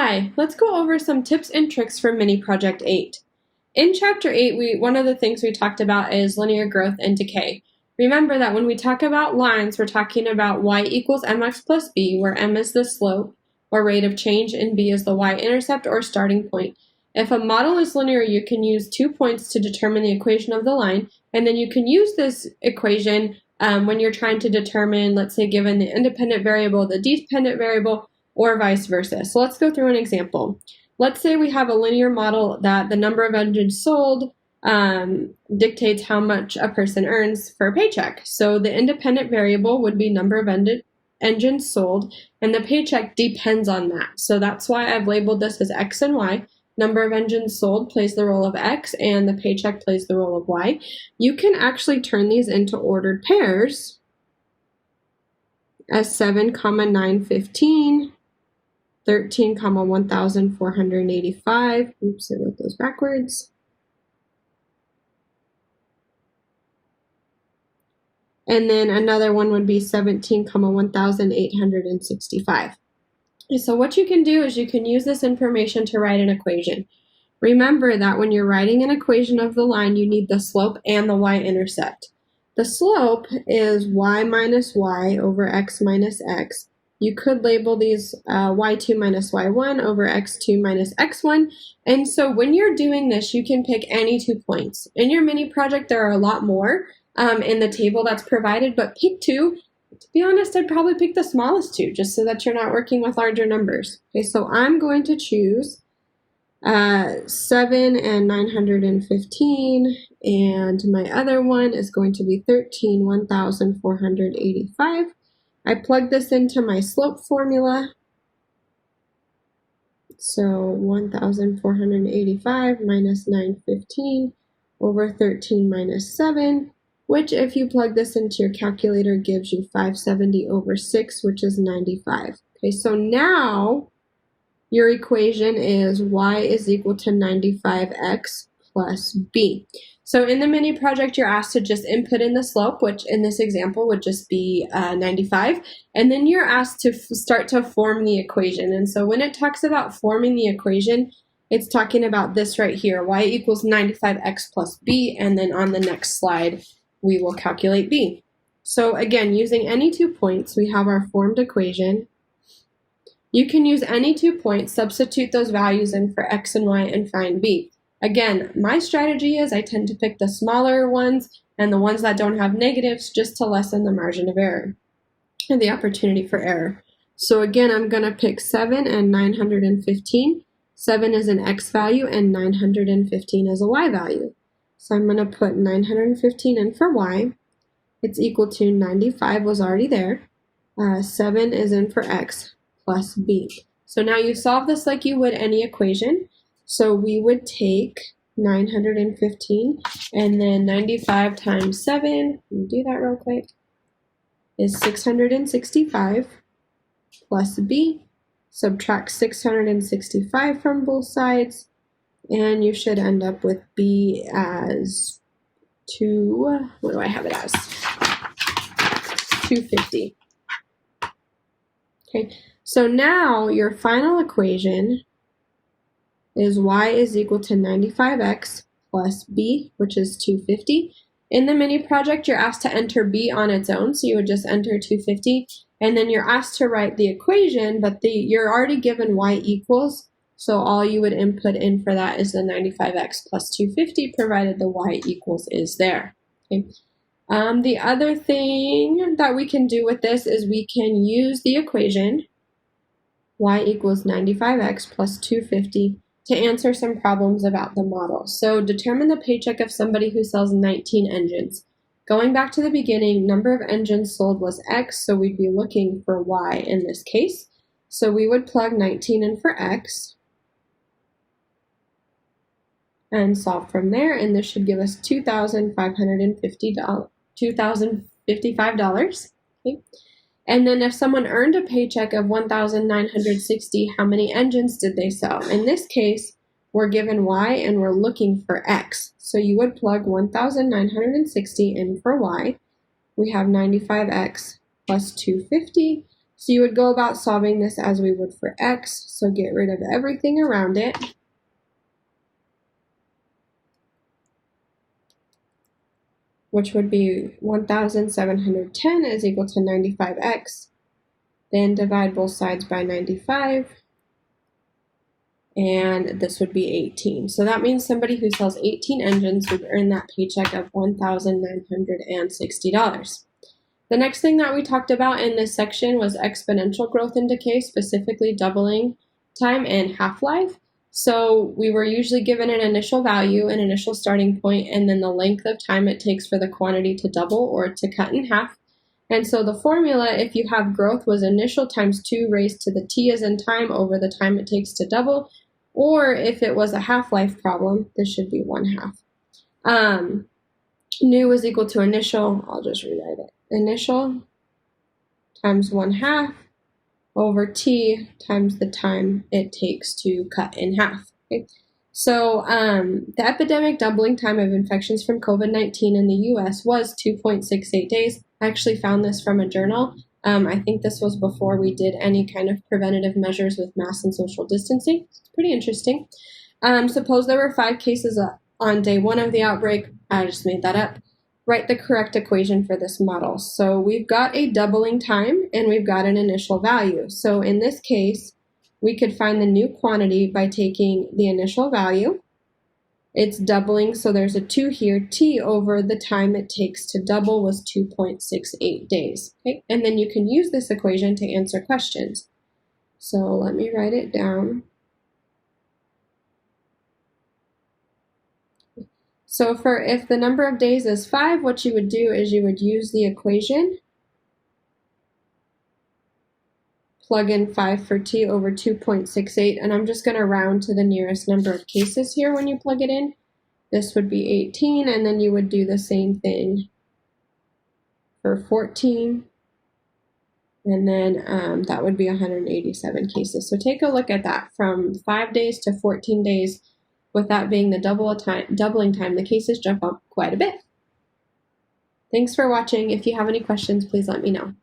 Hi, let's go over some tips and tricks for Mini Project 8. In Chapter 8, one of the things we talked about is linear growth and decay. Remember that when we talk about lines, we're talking about y equals mx plus b, where m is the slope or rate of change and b is the y-intercept or starting point. If a model is linear, you can use 2 points to determine the equation of the line, and then you can use this equation when you're trying to determine, let's say, given the independent variable, the dependent variable, or vice versa. So let's go through an example. Let's say we have a linear model that the number of engines sold dictates how much a person earns for a paycheck. So the independent variable would be number of engines sold, and the paycheck depends on that. So that's why I've labeled this as X and Y. Number of engines sold plays the role of X, and the paycheck plays the role of Y. You can actually turn these into ordered pairs as 7, 9, 15, 13, 1,485. Oops, I wrote those backwards. And then another one would be 17, 1,865. So what you can do is you can use this information to write an equation. Remember that when you're writing an equation of the line, you need the slope and the y-intercept. The slope is y minus y over x minus x. You could label these y2 minus y1 over x2 minus x1. And so when you're doing this, you can pick any 2 points. In your mini project, there are a lot more in the table that's provided, but pick 2. To be honest, I'd probably pick the smallest 2 just so that you're not working with larger numbers. Okay, so I'm going to choose 7 and 915, and my other one is going to be 13, 1,485. I plug this into my slope formula. So 1,485 minus 915 over 13 minus 7, which if you plug this into your calculator gives you 570 over 6, which is 95. Okay, so now your equation is y is equal to 95x plus b. So in the mini project, you're asked to just input in the slope, which in this example would just be 95, and then you're asked to start to form the equation. And so when it talks about forming the equation, it's talking about this right here, y equals 95x plus b, and then on the next slide, we will calculate b. So again, using any 2 points, we have our formed equation. You can use any 2 points, substitute those values in for x and y, and find b. Again, my strategy is I tend to pick the smaller ones and the ones that don't have negatives just to lessen the margin of error and the opportunity for error. So again, I'm going to pick 7 and 915. 7 is an x value and 915 is a y value. So I'm going to put 915 in for y. It's equal to 95 was already there. 7 is in for x plus b. So now you solve this like you would any equation. So we would take 915 and then 95 times 7, let me do that real quick, is 665 plus b. Subtract 665 from both sides, and you should end up with b as 250. Okay, so now your final equation is y is equal to 95x plus b, which is 250. In the mini project, you're asked to enter b on its own, so you would just enter 250, and then you're asked to write the equation, but you're already given y equals, so all you would input in for that is the 95x plus 250, provided the y equals is there. Okay. The other thing that we can do with this is we can use the equation y equals 95x plus 250 to answer some problems about the model. So determine the paycheck of somebody who sells 19 engines. Going back to the beginning, number of engines sold was X, so we'd be looking for Y in this case. So we would plug 19 in for X and solve from there, and this should give us $2,055. Okay. And then if someone earned a paycheck of 1,960, how many engines did they sell? In this case, we're given Y and we're looking for X. So you would plug 1,960 in for Y. We have 95X plus 250. So you would go about solving this as we would for x, so get rid of everything around it. Which would be 1,710 is equal to 95x. Then divide both sides by 95. And this would be 18. So that means somebody who sells 18 engines would earn that paycheck of $1,960. The next thing that we talked about in this section was exponential growth in decay, specifically doubling time and half-life. So we were usually given an initial value, an initial starting point, and then the length of time it takes for the quantity to double or to cut in half. And so the formula, if you have growth, was initial times 2 raised to the t as in time over the time it takes to double. Or if it was a half-life problem, this should be 1/2. New was equal to initial, I'll just rewrite it. Initial times 1/2 over t times the time it takes to cut in half. Okay? So the epidemic doubling time of infections from COVID-19 in the US was 2.68 days. I actually found this from a journal. I think this was before we did any kind of preventative measures with masks and social distancing. It's pretty interesting. Suppose there were 5 cases on day 1 of the outbreak. I just made that up. Write the correct equation for this model. So we've got a doubling time and we've got an initial value. So in this case, we could find the new quantity by taking the initial value. It's doubling, so there's a 2 here. T over the time it takes to double was 2.68 days. Okay? And then you can use this equation to answer questions. So let me write it down. So for if the number of days is 5, what you would do is you would use the equation, plug in 5 for t over 2.68, and I'm just going to round to the nearest number of cases here when you plug it in. This would be 18, and then you would do the same thing for 14, and then that would be 187 cases. So take a look at that. From 5 days to 14 days, with that being the doubling time, the cases jump up quite a bit. Thanks for watching. If you have any questions, please let me know.